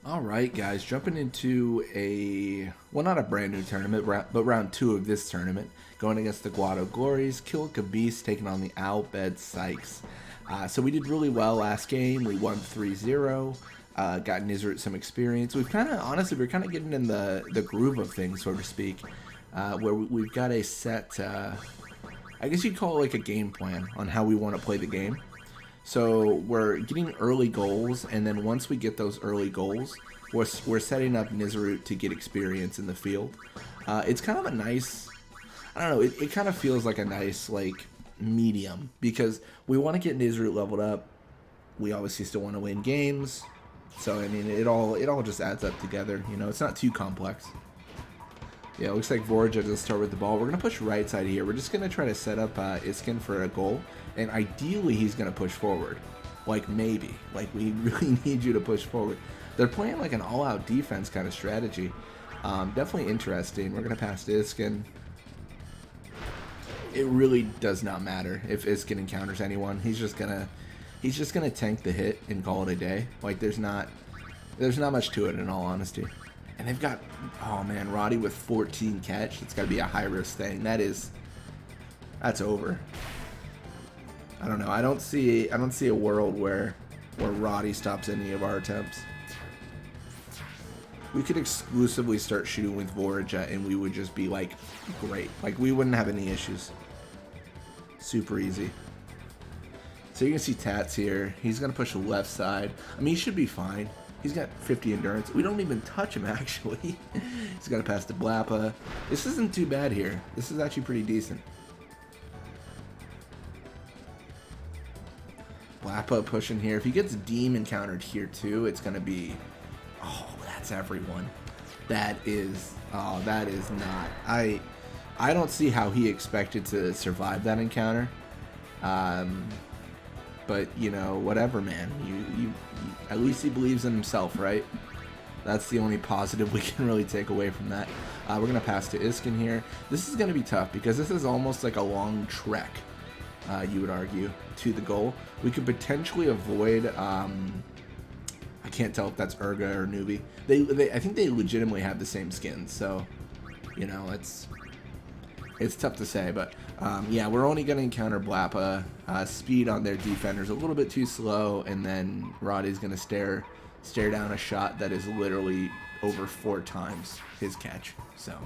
All right, guys, jumping into well, not a brand new tournament, but round two of this tournament, going against the Guado Glories, Kilika Beast taking on the Albed Sykes. So we did really well last game. We won 3-0, got Nizrit some experience. We've kind of, honestly, we're kind of getting in the groove of things, so to speak, where we've got a set, I guess you'd call it like a game plan on how we want to play the game. So we're getting early goals, and then once we get those early goals, we're setting up Nizarut to get experience in the field. It's kind of a nice, I don't know, it kind of feels like a nice, like, medium, because we want to get Nizarut leveled up. We obviously still want to win games. So, I mean, it all just adds up together. You know, it's not too complex. Yeah, it looks like Vorja does start with the ball. We're going to push right side here. We're just going to try to set up Iskin for a goal. And ideally, he's going to push forward. Like, maybe. Like, we really need you to push forward. They're playing like an all-out defense kind of strategy. Definitely interesting. We're going to pass to Iskin. It really does not matter if Iskin encounters anyone. He's just going to tank the hit and call it a day. Like, there's not much to it, in all honesty. And they've got, oh man, Roddy with 14 catch. It's got to be a high-risk thing. That's over. I don't know. I don't see a world where Roddy stops any of our attempts. We could exclusively start shooting with Vorja, and we would just be, like, great. Like, we wouldn't have any issues. Super easy. So you can see Tats here. He's going to push the left side. I mean, he should be fine. He's got 50 endurance. We don't even touch him, actually. He's got to pass to Blappa. This isn't too bad here. This is actually pretty decent. Blappa pushing here. If he gets Deem encountered here, too, it's going to be... Oh, that's everyone. That is not... I don't see how he expected to survive that encounter. But, you know, whatever, man. You at least he believes in himself, right? That's the only positive we can really take away from that. We're going to pass to Iskin here. This is going to be tough because this is almost like a long trek, you would argue, to the goal. We could potentially avoid... I can't tell if that's Urga or Nubi. I think they legitimately have the same skins, so, you know, it's tough to say, but yeah, we're only going to encounter Blappa. Speed on their defenders a little bit too slow, and then Roddy's going to stare down a shot that is literally over 4 times his catch. So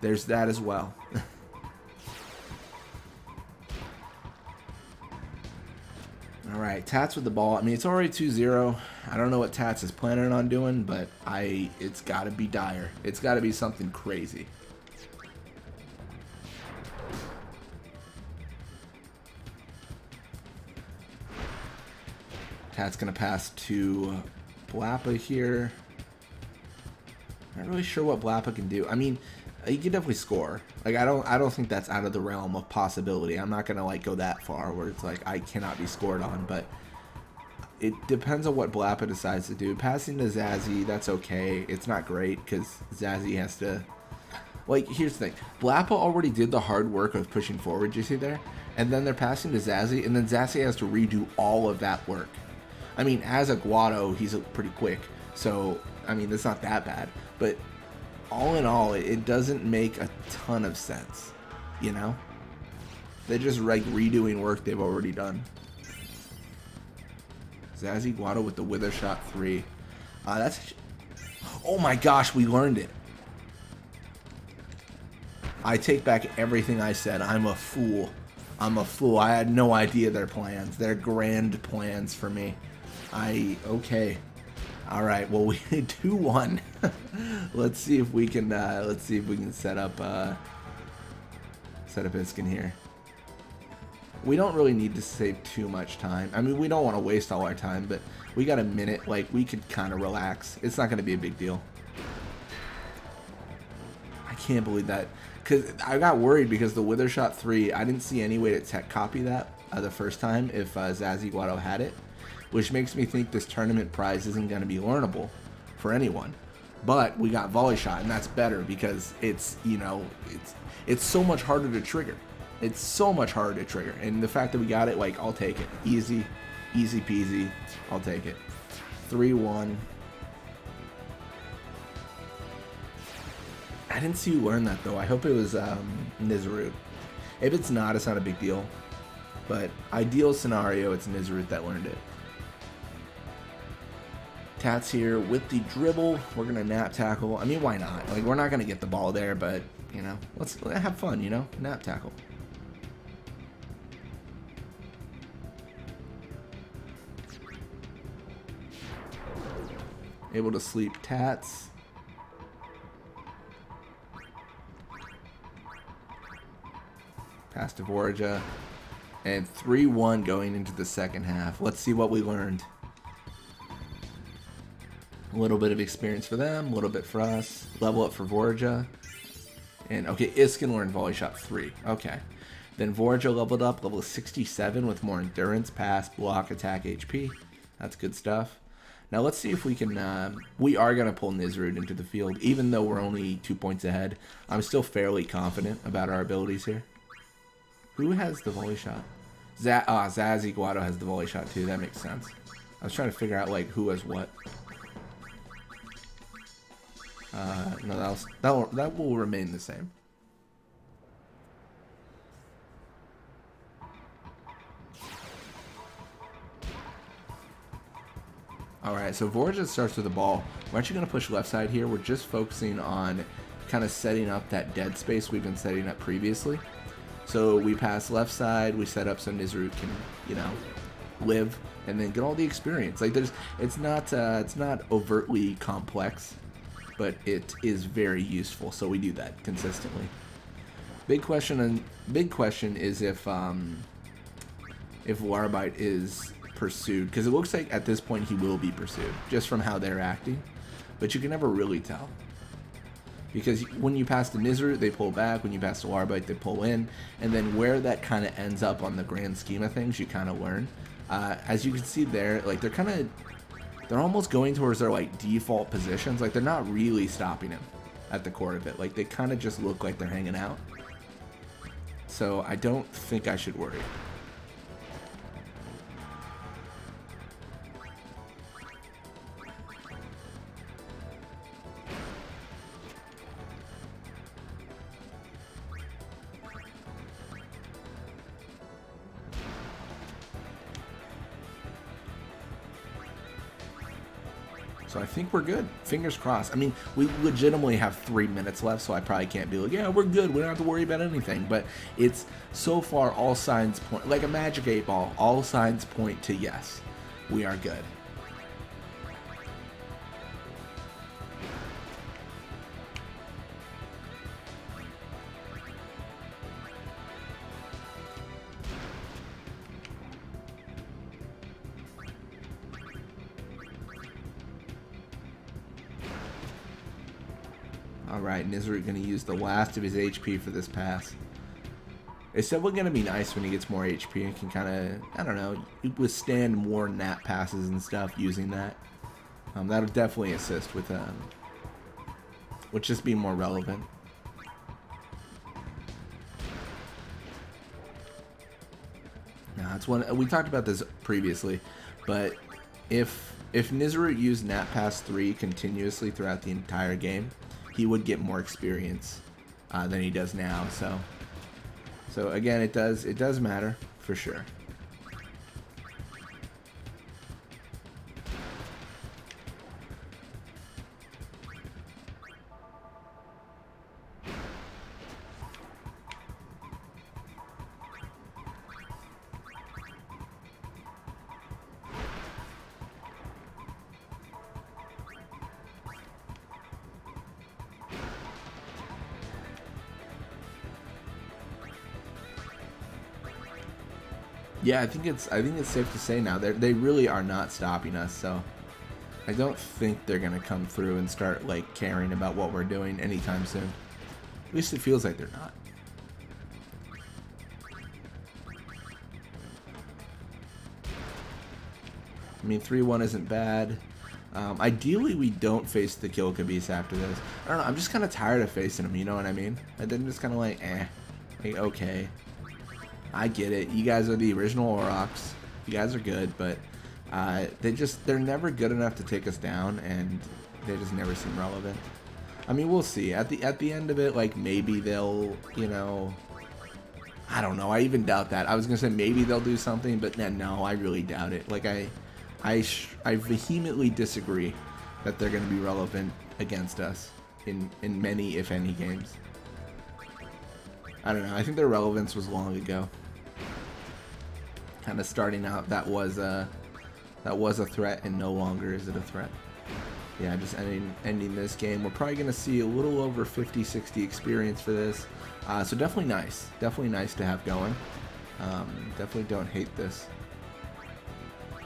there's that as well. All right, Tats with the ball. I mean, it's already 2-0. I don't know what Tats is planning on doing, but it's got to be dire. It's got to be something crazy. Tat's gonna pass to Blappa here. Not really sure what Blappa can do. I mean, he can definitely score. Like, I don't think that's out of the realm of possibility. I'm not gonna like go that far where it's like I cannot be scored on, but it depends on what Blappa decides to do. Passing to Zazzy, that's okay. It's not great because Zazzy has to. Like, here's the thing. Blappa already did the hard work of pushing forward. You see there, and then they're passing to Zazzy, and then Zazzy has to redo all of that work. I mean, as a Guado, he's pretty quick, so, I mean, it's not that bad. But all in all, it doesn't make a ton of sense, you know? They're just, like, redoing work they've already done. Zazzy Guado with the Wither Shot 3. That's... Oh my gosh, we learned it. I take back everything I said. I'm a fool. I'm a fool. I had no idea their plans. Their grand plans for me. Okay. All right. Well, we 2-1. Let's see if we can set up Iskin here. We don't really need to save too much time. I mean, we don't want to waste all our time, but we got a minute. Like, we could kind of relax. It's not going to be a big deal. I can't believe that. Because I got worried because the Wither Shot 3, I didn't see any way to tech copy that the first time if Zazzy Guado had it. Which makes me think this tournament prize isn't going to be learnable for anyone. But we got Volley Shot, and that's better because it's, you know, it's so much harder to trigger. It's so much harder to trigger. And the fact that we got it, like, I'll take it. Easy peasy. I'll take it. 3-1. I didn't see you learn that though. I hope it was Nizarut. If it's not a big deal. But ideal scenario, it's Nizarut that learned it. Tats here with the dribble. We're gonna nap tackle. I mean, why not? Like, we're not gonna get the ball there, but you know, let's have fun. You know, nap tackle. Able to sleep Tats. Pass to Vorja. And 3-1 going into the second half. Let's see what we learned. A little bit of experience for them, a little bit for us. Level up for Vorja. And okay, Iskin learned volley shot 3. Okay. Then Vorja leveled up, level 67 with more endurance, pass, block, attack, HP. That's good stuff. Now let's see if we can, we are going to pull Nizarut into the field. Even though we're only 2 points ahead, I'm still fairly confident about our abilities here. Who has the volley shot? Zazzy Guado has the volley shot too. That makes sense. I was trying to figure out like who has what. No, that will remain the same. Alright, so Vorja starts with the ball. We're actually going to push left side here. We're just focusing on kind of setting up that dead space we've been setting up previously. So we pass left side, we set up so Nizarut can, you know, live and then get all the experience. Like it's not overtly complex, but it is very useful. So we do that consistently. Big question is if Warbite is pursued, because it looks like at this point he will be pursued just from how they're acting, but you can never really tell. Because when you pass the Nizarut, they pull back. When you pass the Warbite, they pull in. And then where that kind of ends up on the grand scheme of things, you kind of learn. As you can see there, like they're almost going towards their like default positions. Like they're not really stopping him at the core of it. Like they kind of just look like they're hanging out. So I don't think I should worry. So I think we're good. Fingers crossed. I mean, we legitimately have 3 minutes left, so I probably can't be like, yeah, we're good. We don't have to worry about anything. But it's so far all signs point, like a magic 8 ball, all signs point to yes, we are good. Alright, Nizarut going to use the last of his HP for this pass. It's definitely going to be nice when he gets more HP and can kind of, I don't know, withstand more nap passes and stuff using that. That'll definitely assist with just being more relevant. Now, it's one we talked about this previously, but if Nizarut used nap pass 3 continuously throughout the entire game, he would get more experience than he does now. So again, it does matter for sure. Yeah, I think it's safe to say now they really are not stopping us. So I don't think they're gonna come through and start like caring about what we're doing anytime soon. At least it feels like they're not. I mean, 3-1 isn't bad. Ideally, we don't face the Kilika Beast after this. I don't know. I'm just kind of tired of facing them. You know what I mean? And then just kind of like, like, okay. I get it. You guys are the original Aurochs. You guys are good, but they're never good enough to take us down, and they just never seem relevant. I mean, we'll see. At the end of it, like, maybe they'll, you know, I don't know. I even doubt that. I was gonna say maybe they'll do something, but then no, I really doubt it. Like, I vehemently disagree that they're gonna be relevant against us in many, if any, games. I don't know. I think their relevance was long ago. Kind of starting out, that was a threat, and no longer is it a threat. Yeah, just ending this game. We're probably going to see a little over 50-60 experience for this. So definitely nice. Definitely nice to have going. Definitely don't hate this. And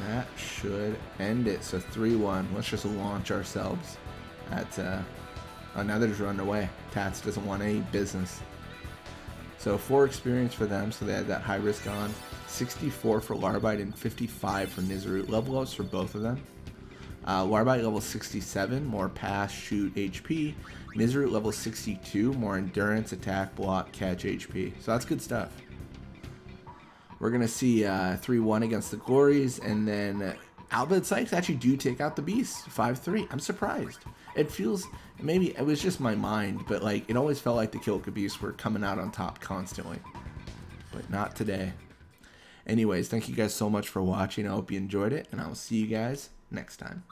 that should end it. So 3-1. Let's just launch ourselves at... oh, now they're just running away. Tats doesn't want any business. So 4 experience for them, so they had that high risk on. 64 for Larbite and 55 for Nizarut. Level ups for both of them. Larbite level 67, more pass, shoot, HP. Nizarut level 62, more endurance, attack, block, catch, HP. So that's good stuff. We're going to see 3-1 against the Glories, and then Albed Sykes actually do take out the Beast, 5-3. I'm surprised. It feels, maybe it was just my mind, but like it always felt like the Kilika Beasts were coming out on top constantly. But not today. Anyways, thank you guys so much for watching. I hope you enjoyed it, and I will see you guys next time.